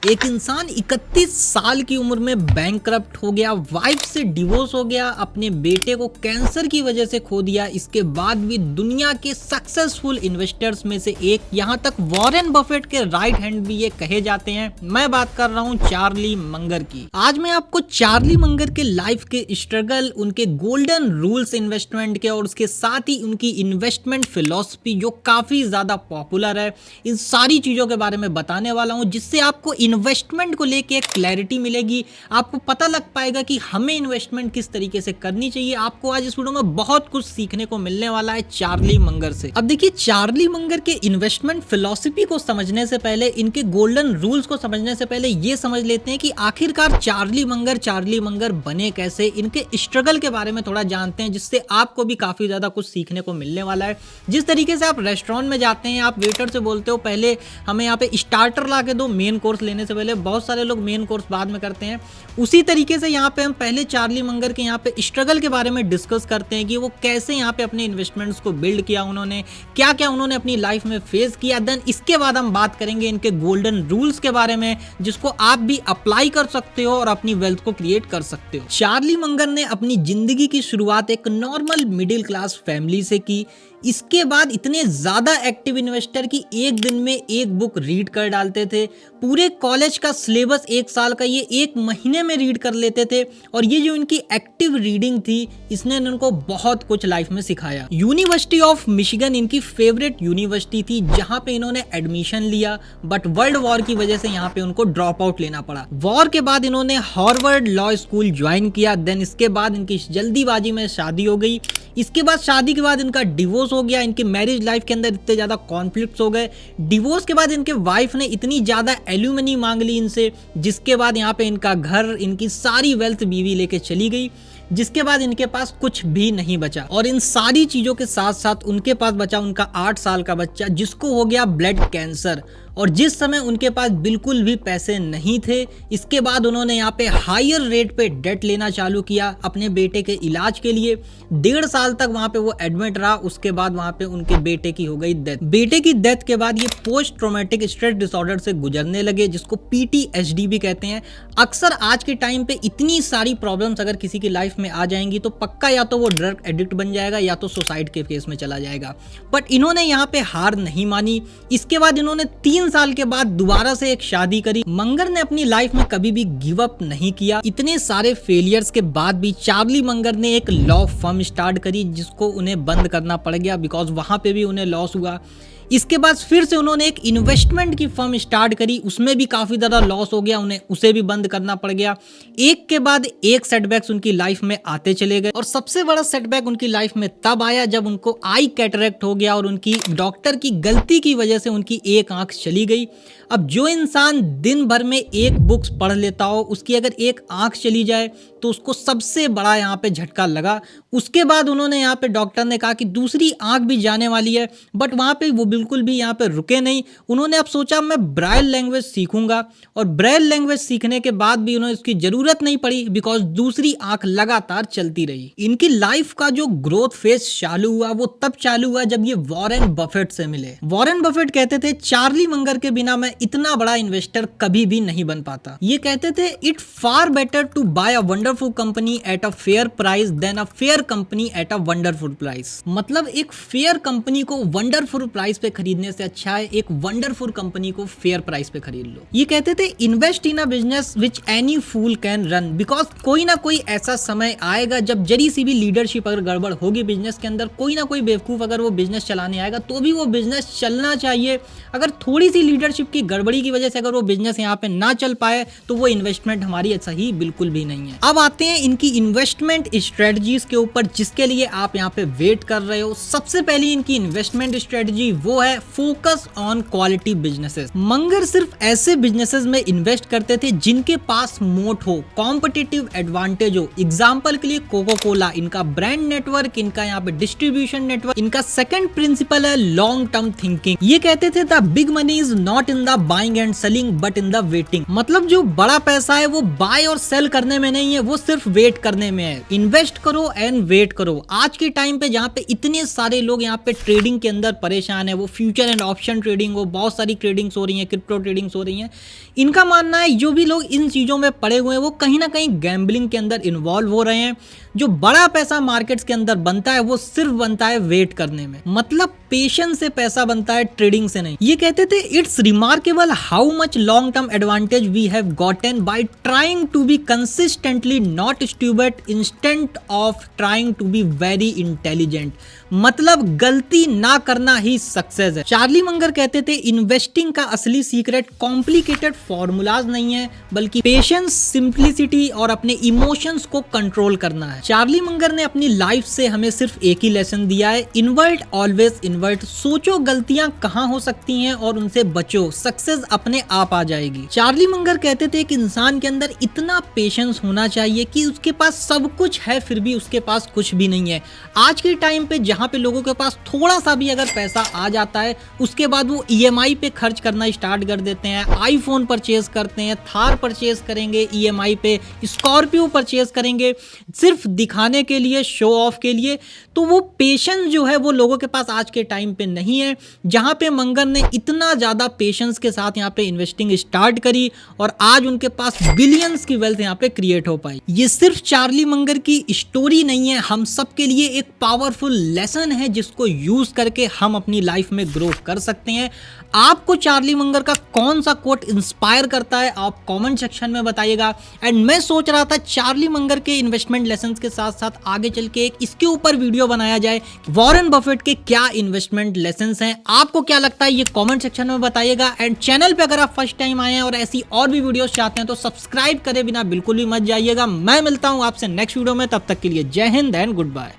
एक इंसान 31 साल की उम्र में बैंकक्रप्ट हो गया, वाइफ से डिवोर्स हो गया, अपने बेटे को कैंसर की वजह से खो दिया। इसके बाद भी दुनिया के सक्सेसफुल इन्वेस्टर्स में से एक, यहां तक वॉरेन बफेट के राइट हैंड भी ये कहे जाते हैं। मैं बात कर रहा हूं चार्ली मंगर की। आज मैं आपको चार्ली मंगर के लाइफ के स्ट्रगल, उनके गोल्डन रूल्स इन्वेस्टमेंट के और उसके साथ ही उनकी इन्वेस्टमेंट फिलॉसफी जो काफी ज्यादा पॉपुलर है, इन सारी चीजों के बारे में बताने वाला हूं, जिससे आपको इन्वेस्टमेंट को लेके एक क्लैरिटी मिलेगी। आपको पता लग पाएगा कि हमें इन्वेस्टमेंट किस तरीके से करनी चाहिए। आपको आज इस वीडियो में बहुत कुछ सीखने को मिलने वाला है चार्ली मंगर से। अब देखिए, चार्ली मंगर के इन्वेस्टमेंट फिलॉसफी को समझने से पहले, इनके गोल्डन रूल्स को समझने से पहले ये समझ लेते हैं कि आखिरकार चार्ली मंगर बने कैसे। इनके स्ट्रगल के बारे में थोड़ा जानते हैं, जिससे आपको भी काफी ज्यादा कुछ सीखने को मिलने वाला है। जिस तरीके से आप रेस्टोरेंट में जाते हैं, आप वेटर से बोलते हो पहले हमें यहाँ पे स्टार्टर ला के दो, मेन कोर्स लेने से पहले। बहुत सारे लोग मेन कोर्स बाद में करते हैं। उसी तरीके से यहाँ पे हम पहले चार्ली मंगर के यहाँ पे स्ट्रगल के बारे में डिस्कस करते हैं कि वो कैसे यहाँ पे अपने इन्वेस्टमेंट्स को बिल्ड किया, उन्होंने क्या क्या उन्होंने अपनी लाइफ में फेस किया। देन इसके बाद हम बात करेंगे इनके गोल्डन रूल्स के बारे में, जिसको आप भी अप्लाई कर सकते हो और अपनी वेल्थ को क्रिएट कर सकते हो। चार्ली मंगर ने अपनी जिंदगी की शुरुआत एक नॉर्मल मिडिल क्लास फैमिली से की। इसके बाद इतने ज्यादा एक्टिव इन्वेस्टर की एक दिन में एक बुक रीड कर डालते थे। पूरे कॉलेज का सिलेबस एक साल का ये एक महीने में रीड कर लेते थे। और ये जो इनकी एक्टिव रीडिंग थी, इसने इनको बहुत कुछ लाइफ में सिखाया। यूनिवर्सिटी ऑफ मिशिगन इनकी फेवरेट यूनिवर्सिटी थी, जहां पे इन्होंने एडमिशन लिया, बट वर्ल्ड वॉर की वजह से यहाँ पे उनको ड्रॉप आउट लेना पड़ा। वॉर के बाद इन्होंने हार्वर्ड लॉ स्कूल ज्वाइन किया। देन इसके बाद इनकी जल्दीबाजी में शादी हो गई। इसके बाद शादी के बाद इनका डिवोर्स हो गया। इनकी मैरिज लाइफ के अंदर इतने ज्यादा कॉन्फ्लिक्ट्स हो गए। डिवोर्स के बाद इनके वाइफ ने इतनी ज्यादा एल्यूमनी मांग ली इनसे, जिसके बाद यहाँ पे इनका घर, इनकी सारी वेल्थ बीवी लेके चली गई, जिसके बाद इनके पास कुछ भी नहीं बचा। और इन सारी चीजों के साथ साथ उनके पास बचा उनका 8 साल का बच्चा, जिसको हो गया ब्लड कैंसर। और जिस समय उनके पास बिल्कुल भी पैसे नहीं थे, इसके बाद उन्होंने यहाँ पे हायर रेट पे डेट लेना चालू किया अपने बेटे के इलाज के लिए। 1.5 साल तक वहां पे वो एडमिट रहा। उसके बाद वहां पे उनके बेटे की हो गई डेथ। बेटे की डेथ के बाद ये पोस्ट ट्रॉमेटिक स्ट्रेस डिसऑर्डर से गुजरने लगे, जिसको PTSD भी कहते हैं। अक्सर आज के टाइम पे इतनी सारी प्रॉब्लम्स अगर किसी की लाइफ में आ जाएंगी तो पक्का या तो वो ड्रग एडिक्ट बन जाएगा या तो सुसाइड के केस में चला जाएगा। बट इन्होंने यहाँ पे हार नहीं मानी। इसके बाद इन्होंने 3 साल के बाद दोबारा से एक शादी करी। मंगर ने अपनी लाइफ में कभी भी गिव अप नहीं किया। इतने सारे फेलियर्स के बाद भी चार्ली मंगर ने एक लॉ फर्म स्टार्ट करी, जिसको उन्हें बंद करना पड़ गया, बिकॉज वहां पे भी उन्हें लॉस हुआ। इसके बाद फिर से उन्होंने एक इन्वेस्टमेंट की फर्म स्टार्ट करी, उसमें भी काफी ज्यादा लॉस हो गया, उन्हें उसे भी बंद करना पड़ गया। एक के बाद एक सेटबैक्स उनकी लाइफ में आते चले गए। और सबसे बड़ा सेटबैक उनकी लाइफ में तब आया जब उनको आई कैटरेक्ट हो गया, और उनकी डॉक्टर की गलती की वजह से उनकी एक आंख चली गई। अब जो इंसान दिन भर में एक बुक्स पढ़ लेता हो, उसकी अगर एक आंख चली जाए तो उसको सबसे बड़ा यहाँ पे झटका लगा। उसके बाद उन्होंने यहाँ पे, डॉक्टर ने कहा कि दूसरी आंख भी जाने वाली है, बट वहाँ पे वो बिल्कुल भी यहाँ पे रुके नहीं। उन्होंने अब सोचा मैं ब्राइल लैंग्वेज सीखूंगा, और ब्राइल लैंग्वेज सीखने के बाद भी उन्हें इसकी जरूरत नहीं पड़ी, बिकॉज दूसरी आंख लगातार चलती रही। इनकी लाइफ का जो ग्रोथ फेज चालू हुआ, वो तब चालू हुआ जब ये वॉरेन बफेट से मिले। वॉरेन बफेट कहते थे चार्ली मंगर के बिना मैं इतना बड़ा इन्वेस्टर कभी भी नहीं बन पाता। ये कहते थे it far better to buy a wonderful company at a fair price than a fair company at a wonderful price. मतलब एक फेयर कंपनी को वंडरफुल प्राइस पे खरीदने से अच्छा है एक वंडरफुल कंपनी को फेयर प्राइस पे खरीद लो। ये कहते थे invest in a business which any fool can run, because कोई ना कोई ऐसा समय आएगा जब जरी सी भी लीडरशिप अगर गड़बड़ होगी बिजनेस के अंदर, कोई ना कोई बेवकूफ अगर वो बिजनेस चलाने आएगा तो भी वो बिजनेस चलना चाहिए। अगर थोड़ी सी लीडरशिप की गड़बड़ी की वजह से अगर वो बिजनेस यहाँ पे ना चल पाए तो वो इन्वेस्टमेंट हमारी सही बिल्कुल भी नहीं है। अब आते हैं इनकी इन्वेस्टमेंट स्ट्रेटजीज के ऊपर, जिसके लिए आप यहाँ पे वेट कर रहे हो। सबसे पहली इनकी इन्वेस्टमेंट स्ट्रेटजी वो है फोकस ऑन क्वालिटी बिजनेसेस। मंगर सिर्फ ऐसे बिजनेसेस में इन्वेस्ट करते थे जिनके पास मोट हो, कॉम्पिटिटिव एडवांटेज हो। एग्जाम्पल के लिए कोको कोला, इनका ब्रांड नेटवर्क, इनका यहाँ पे डिस्ट्रीब्यूशन नेटवर्क। इनका सेकंड प्रिंसिपल है लॉन्ग टर्म थिंकिंग। ये कहते थे the big money is not in the buying and selling but in the waiting. मतलब जो बड़ा पैसा है वो बाय और सेल करने में नहीं है, वो सिर्फ वेट करने में है। इन्वेस्ट करो एंड वेट करो। आज के टाइम पे जहाँ पे इतने सारे लोग यहाँ पे ट्रेडिंग के अंदर परेशान है, वो फ्यूचर एंड ऑप्शन ट्रेडिंग हो, बहुत सारी ट्रेडिंग्स हो रही हैं, क्रिप्टो ट्रेडिंग्स हो रही हैं। इनका मानना है जो भी लोग इन चीज़ों में पड़े हुए हैं वो कहीं ना कहीं गैम्बलिंग के अंदर इन्वॉल्व हो रहे हैं। जो बड़ा पैसा मार्केट्स के अंदर बनता है वो सिर्फ बनता है वेट करने में, मतलब पेशेंस से पैसा बनता है, ट्रेडिंग से नहीं। ये कहते थे it's remarkable how much long term advantage we have gotten by trying to be consistently not stupid instead of trying to be very intelligent, मतलब गलती ना करना ही सक्सेस है। चार्ली मंगर कहते थे इन्वेस्टिंग का असली सीक्रेट कॉम्प्लिकेटेड फॉर्मूलाज नहीं है बल्कि पेशेंस, सिंप्लिसिटी और अपने इमोशंस को कंट्रोल करना है। चार्ली मंगर ने अपनी लाइफ से हमें सिर्फ एक ही लेसन दिया है, इन्वर्ट ऑलवेज इन्वर्ट। सोचो गलतियां कहां हो सकती हैं और उनसे बचो, सक्सेस अपने आप आ जाएगी। चार्ली मंगर कहते थे कि इंसान के अंदर इतना पेशेंस होना चाहिए कि उसके पास सब कुछ है फिर भी उसके पास कुछ भी नहीं है। आज के टाइम पे जहां पे लोगों के पास थोड़ा सा भी अगर पैसा आ जाता है उसके बाद वो ईएमआई पे खर्च करना स्टार्ट कर देते हैं, आईफोन परचेज करते हैं, थार परचेज करेंगे ईएमआई पे, स्कॉर्पियो परचेज करेंगे सिर्फ दिखाने के लिए, शो ऑफ के लिए। तो वो पेशेंस जो है वो लोगों के पास आज के टाइम पे नहीं है। जहां पे मंगर ने इतना ज्यादा पेशेंस के साथ यहाँ पे इन्वेस्टिंग स्टार्ट करी और आज उनके पास बिलियंस की वेल्थ यहाँ पे क्रिएट हो पाई। ये सिर्फ चार्ली मंगर की स्टोरी नहीं है, हम सब के लिए एक पावरफुल लेसन है जिसको यूज करके हम अपनी लाइफ में ग्रो कर सकते हैं। आपको चार्ली मंगर का कौन सा कोट इंस्पायर करता है आप कमेंट सेक्शन में बताइएगा। एंड मैं सोच रहा था चार्ली मंगर के इन्वेस्टमेंट लेसन्स के साथ साथ आगे चल के एक इसके ऊपर वीडियो बनाया जाए, वॉरेन बफेट के क्या इन्वेस्टमेंट लेसन्स हैं। आपको क्या लगता है ये कमेंट सेक्शन में बताइएगा। एंड चैनल पे अगर आप फर्स्ट टाइम आए हैं और ऐसी और भी वीडियोस चाहते हैं तो सब्सक्राइब करे बिना बिल्कुल भी मत जाइएगा। मैं मिलता हूं आपसे नेक्स्ट वीडियो में, तब तक के लिए जय हिंद एंड गुड बाय।